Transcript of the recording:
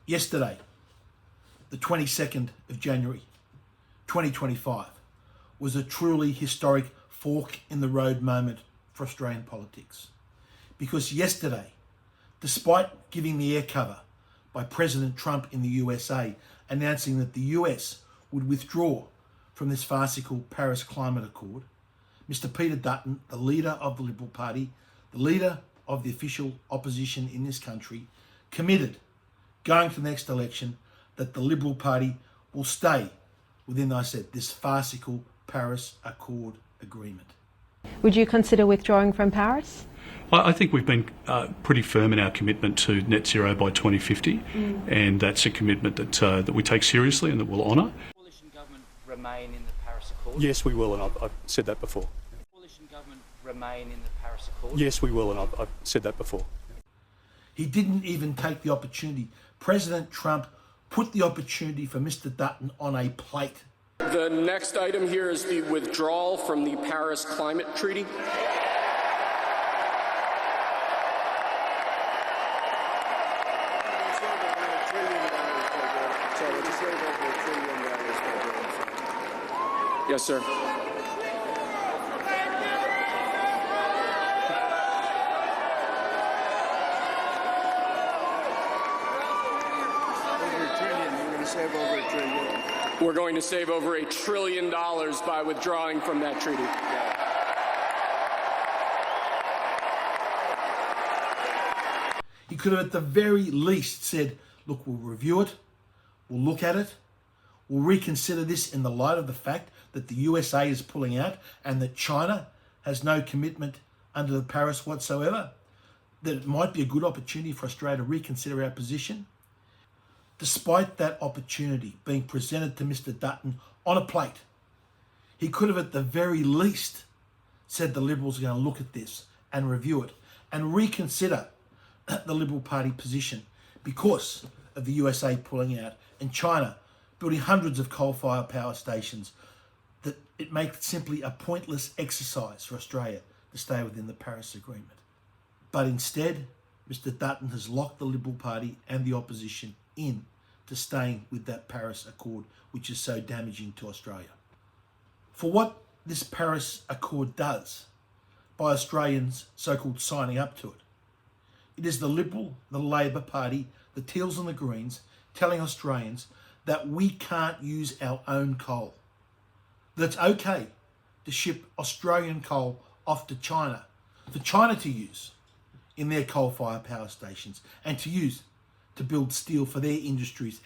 Yesterday, the 22nd of January, 2025, was a truly historic fork in the road moment for Australian politics. Because yesterday, despite giving the air cover by President Trump in the USA, announcing that the US would withdraw from this farcical Paris Climate Accord, Mr. Peter Dutton, the leader of the Liberal Party, the leader of the official opposition in this country, committed, going to the next election, that the Liberal Party will stay within, I said, this farcical Paris Accord agreement. Would you consider withdrawing from Paris? I think we've been pretty firm in our commitment to net zero by 2050, and that's a commitment that we take seriously and that we'll honour. Coalition government remain in the Paris Accord? Yes, we will, and I've said that before. Coalition government remain in the Paris Accord? Yes, we will, and I've said that before. He didn't even take the opportunity. President Trump put the opportunity for Mr. Dutton on a plate. The next item here is the withdrawal from the Paris Climate Treaty. Yes, sir. We're going to save over $1 trillion by withdrawing from that treaty. He could have at the very least said, look, we'll review it, we'll look at it, we'll reconsider this in the light of the fact that the USA is pulling out and that China has no commitment under the Paris whatsoever, that it might be a good opportunity for Australia to reconsider our position. Despite that opportunity being presented to Mr. Dutton on a plate, he could have at the very least said the Liberals are going to look at this and review it and reconsider the Liberal Party position because of the USA pulling out and China building hundreds of coal-fired power stations, that it makes it simply a pointless exercise for Australia to stay within the Paris Agreement. But instead, Mr. Dutton has locked the Liberal Party and the opposition in to staying with that Paris Accord, which is so damaging to Australia. For what this Paris Accord does by Australians so-called signing up to it, it is the Liberal, the Labor Party, the Teals and the Greens telling Australians that we can't use our own coal. That it's okay to ship Australian coal off to China, for China to use in their coal-fired power stations and to use to build steel for their industries.